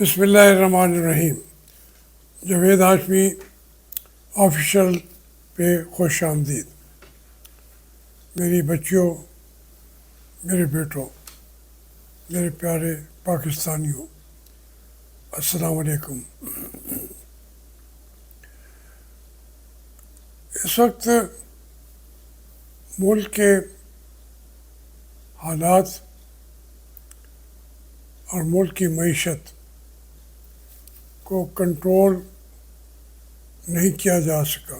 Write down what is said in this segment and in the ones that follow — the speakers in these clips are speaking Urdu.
بسم اللہ الرحمن الرحیم. جاوید ہاشمی آفیشل پہ خوش آمدید. میری بچیوں، میرے بیٹوں، میرے پیارے پاکستانیوں، السلام علیکم. اس وقت ملک کے حالات اور ملک کی معیشت کو کنٹرول نہیں کیا جا سکا.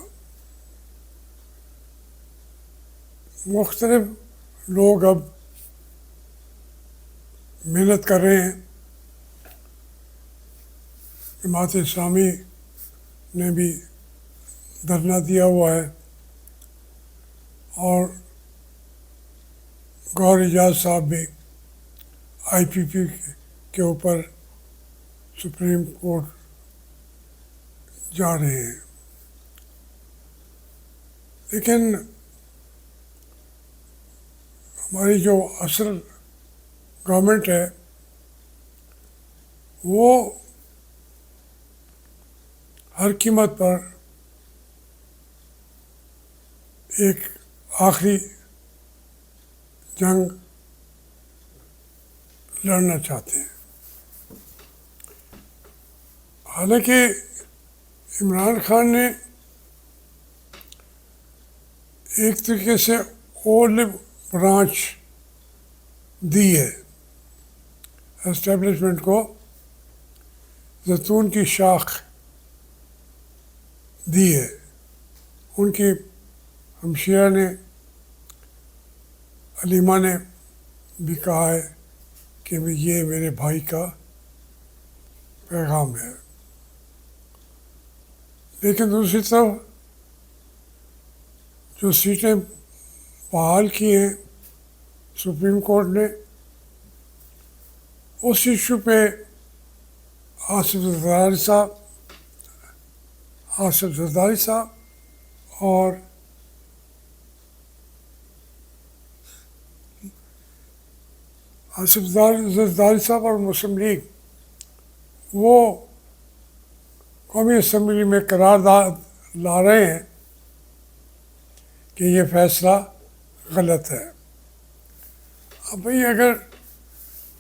مختلف لوگ اب محنت کر رہے ہیں. جماعت اسلامی نے بھی دھرنا دیا ہوا ہے اور گور اعجاز صاحب بھی آئی پی پی کے اوپر سپریم کورٹ جا رہے ہیں. لیکن ہماری جو اصل گورنمنٹ ہے وہ ہر قیمت پر ایک آخری جنگ لڑنا چاہتے ہیں. حالانکہ عمران خان نے ایک طریقے سے اولڈ برانچ دی ہے اسٹیبلشمنٹ کو، زیتون کی شاخ دی ہے. ان کی ہمشیرہ نے، علیمہ نے بھی کہا ہے کہ یہ میرے بھائی کا پیغام ہے. لیکن دوسری طرف جو سیٹیں بحال کی ہیں سپریم کورٹ نے، اس ایشو پہ آصف زرداری صاحب اور آصف زرداری صاحب اور مسلم لیگ وہ قومی اسمبلی میں قرارداد لا رہے ہیں کہ یہ فیصلہ غلط ہے. اب بھئی اگر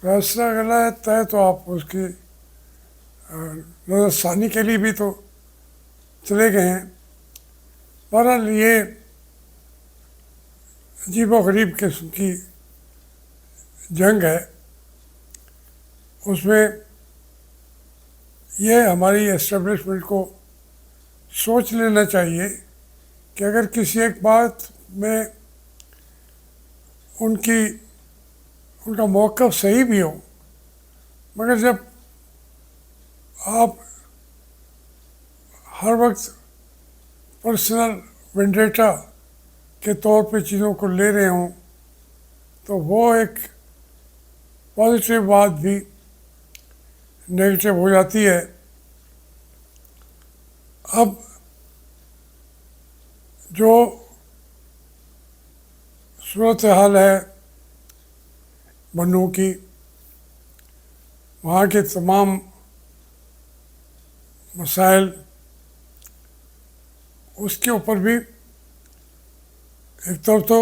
فیصلہ غلط ہے تو آپ اس کی نظر ثانی کے لیے بھی تو چلے گئے ہیں. بہرحال یہ عجیب و غریب قسم کی جنگ ہے. اس میں یہ ہماری اسٹیبلشمنٹ کو سوچ لینا چاہیے کہ اگر کسی ایک بات میں ان کا موقف صحیح بھی ہو، مگر جب آپ ہر وقت پرسنل وینڈیٹا کے طور پہ چیزوں کو لے رہے ہوں تو وہ ایک پازیٹیو بات بھی نگیٹو ہو جاتی ہے. اب جو صورتحال ہے بنوں کی، وہاں کے تمام مسائل، اس کے اوپر بھی ایک طرف تو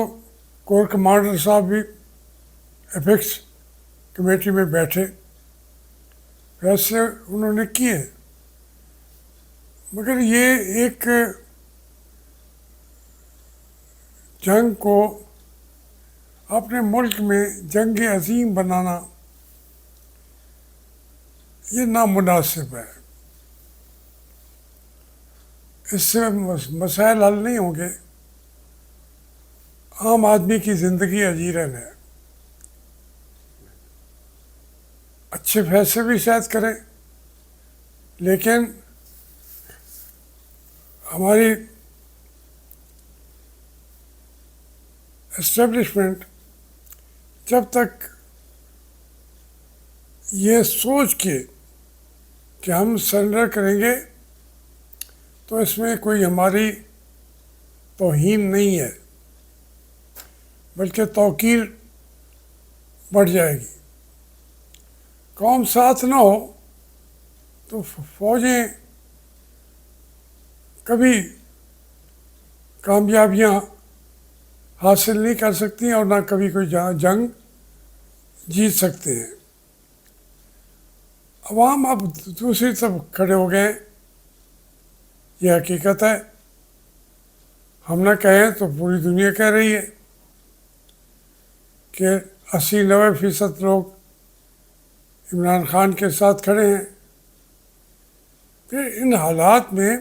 کور کمانڈر صاحب بھی ایپیکس کمیٹی میں بیٹھے، فیصلے انہوں نے کیے، مگر یہ ایک جنگ کو اپنے ملک میں جنگ عظیم بنانا یہ نامناسب ہے. اس سے مسائل حل نہیں ہوں گے. عام آدمی کی زندگی اجیرن ہے. اچھے فیصلے بھی شاید کریں، لیکن ہماری اسٹیبلشمنٹ جب تک یہ سوچ کے کہ ہم سرنڈر کریں گے تو اس میں کوئی ہماری توہین نہیں ہے، بلکہ توقیر بڑھ جائے گی. قوم ساتھ نہ ہو تو فوجیں کبھی کامیابیاں حاصل نہیں کر سکتی اور نہ کبھی کوئی جنگ جیت سکتے ہیں. عوام اب دوسری طرف کھڑے ہو گئے. یہ حقیقت ہے. ہم نہ کہیں تو پوری دنیا کہہ رہی ہے کہ 80-90% لوگ عمران خان کے ساتھ کھڑے ہیں. پھر ان حالات میں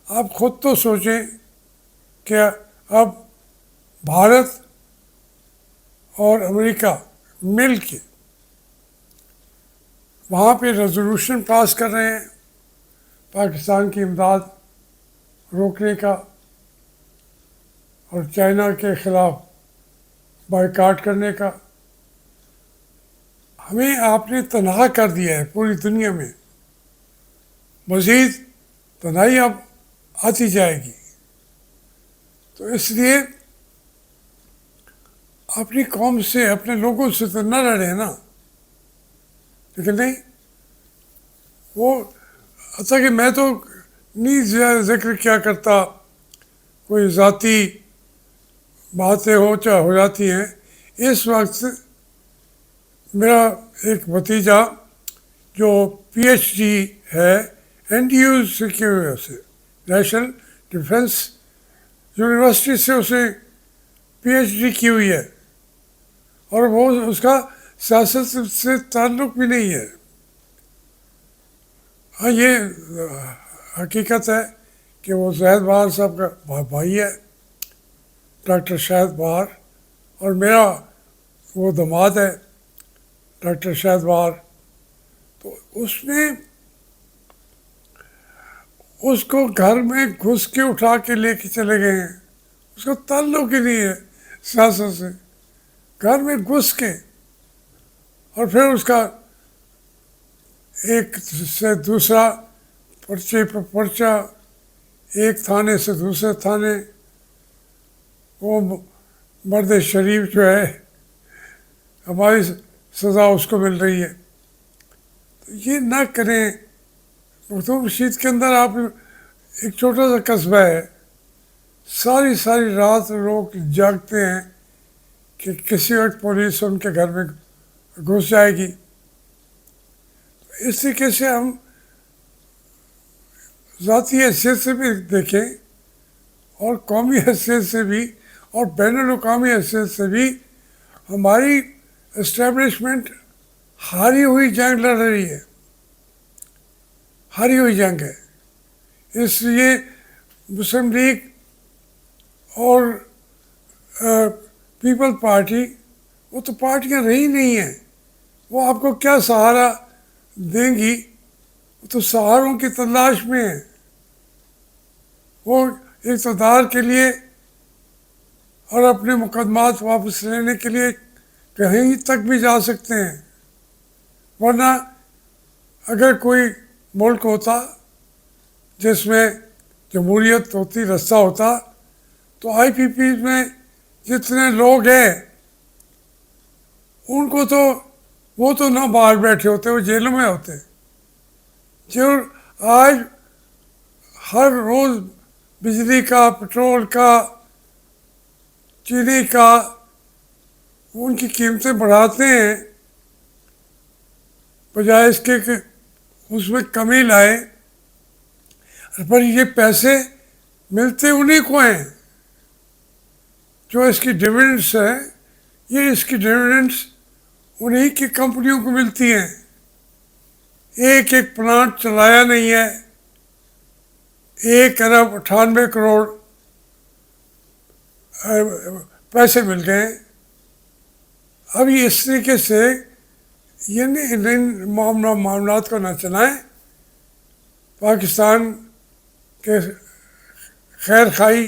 آپ خود تو سوچیں کہ اب بھارت اور امریکہ مل کے وہاں پہ ریزولوشن پاس کر رہے ہیں پاکستان کی امداد روکنے کا اور چائنا کے خلاف بائیکاٹ کرنے کا. ہمیں آپ نے تنہا کر دیا ہے پوری دنیا میں. مزید تنہائی اب آتی جائے گی. تو اس لیے اپنی قوم سے اپنے لوگوں سے تو نہ لڑیں نا. لیکن نہیں، وہ اچھا کہ میں تو نہیں ذکر کیا کرتا، کوئی ذاتی باتیں ہو جاتی ہیں. اس وقت میرا ایک بھتیجا جو پی ایچ ڈی ہے این ڈی یو سے کیے ہوئے، اسے نیشنل ڈیفینس یونیورسٹی سے اسے پی ایچ ڈی کی ہوئی ہے، اور وہ اس کا سیاست سے تعلق بھی نہیں ہے. ہاں، یہ حقیقت ہے کہ وہ زاہد بہار صاحب کا بھائی ہے، ڈاکٹر شاہد بہار، اور میرا وہ داماد ہے ڈاکٹر شاہد بہار. تو اس نے اس کو گھر میں گھس کے اٹھا کے لے کے چلے گئے ہیں. اس کا تعلق ہی نہیں ہے سیاست سے. گھر میں گھس کے، اور پھر اس کا ایک سے دوسرا پرچے پر پرچہ، ایک تھانے سے دوسرے تھانے. وہ مرد شریف جو ہے، ہماری سزا اس کو مل رہی ہے. تو یہ نہ کریں. مختوم رشید کے اندر آپ ایک چھوٹا سا قصبہ ہے، ساری رات لوگ جاگتے ہیں کہ کسی وقت پولیس ان کے گھر میں گھس جائے گی. اس طریقے سے ہم ذاتی حیثیت سے بھی دیکھیں اور قومی حیثیت سے بھی اور بین الاقوامی حیثیت سے بھی ہماری اسٹیبلشمنٹ ہاری ہوئی جنگ لڑ رہی ہے. ہاری ہوئی جنگ ہے. اس لیے مسلم لیگ اور پیپل پارٹی، وہ تو پارٹیاں رہی نہیں ہیں. وہ آپ کو کیا سہارا دیں گی؟ وہ تو سہاروں کی تلاش میں ہیں. وہ اقتدار کے لیے اور اپنے مقدمات واپس لینے کے لیے کہیں تک بھی جا سکتے ہیں. ورنہ اگر کوئی ملک ہوتا جس میں جمہوریت ہوتی، رستہ ہوتا، تو آئی پی پی میں جتنے لوگ ہیں ان کو تو وہ تو نہ باہر بیٹھے ہوتے، وہ جیلوں میں ہوتے. جو آج ہر روز بجلی کا، پٹرول کا، چینی کا ان کی قیمتیں بڑھاتے ہیں، بجائے اس کے کہ اس میں کمی لائے. پر یہ پیسے ملتے انہیں کو ہیں جو اس کی ڈویڈنڈس ہیں. یہ اس کی ڈویڈنڈس انہیں کی کمپنیوں کو ملتی ہیں. ایک پلانٹ چلایا نہیں ہے. 1,98,00,00,000 پیسے مل گئے. اب یہ اس طریقے سے ان معاملات کو نہ چلائیں. پاکستان کے خیر خواہی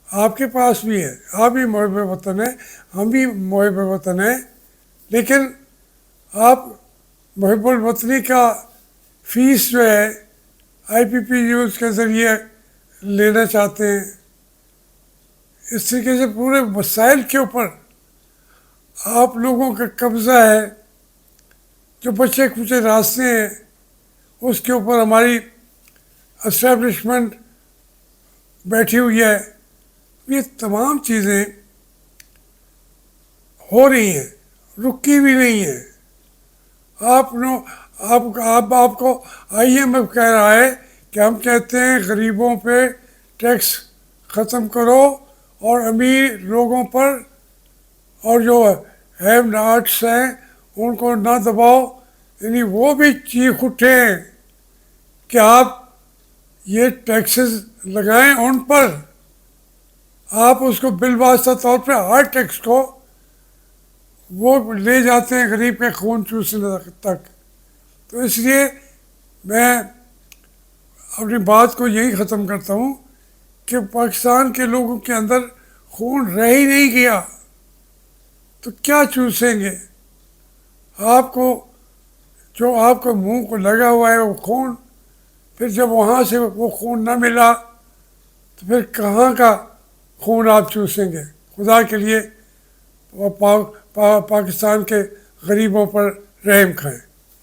آپ کے پاس بھی ہے، آپ بھی محب وطن ہیں، ہم بھی محب وطن ہیں. لیکن آپ محب الوطنی کا فیس جو ہے آئی پی پی یوز کے ذریعے لینا چاہتے ہیں. اس طریقے سے پورے مسائل کے اوپر آپ لوگوں کا قبضہ ہے. جو بچے کچے راستے ہیں اس کے اوپر ہماری اسٹیبلشمنٹ بیٹھی ہوئی ہے. یہ تمام چیزیں ہو رہی ہیں, رکی بھی نہیں ہیں. آپ کو آئی ایم ایف کہہ رہا ہے کہ ہم کہتے ہیں غریبوں پہ ٹیکس ختم کرو اور امیر لوگوں پر اور جو ہیو ناٹس ہیں ان کو نہ دباؤ. یعنی وہ بھی چیخ اٹھے ہیں کہ آپ یہ ٹیکسز لگائیں ان پر. آپ اس کو بالواسطہ طور پہ ہر ٹیکس کو وہ لے جاتے ہیں غریب کے خون چوسنے تک. تو اس لیے میں اپنی بات کو یہی ختم کرتا ہوں کہ پاکستان کے لوگوں کے اندر خون رہ ہی نہیں گیا تو کیا چوسیں گے. آپ کو جو آپ کو منہ کو لگا ہوا ہے وہ خون, پھر جب وہاں سے وہ خون نہ ملا تو پھر کہاں کا خون آپ چوسیں گے. خدا کے لیے پاکستان کے غریبوں پر رحم کھائیں.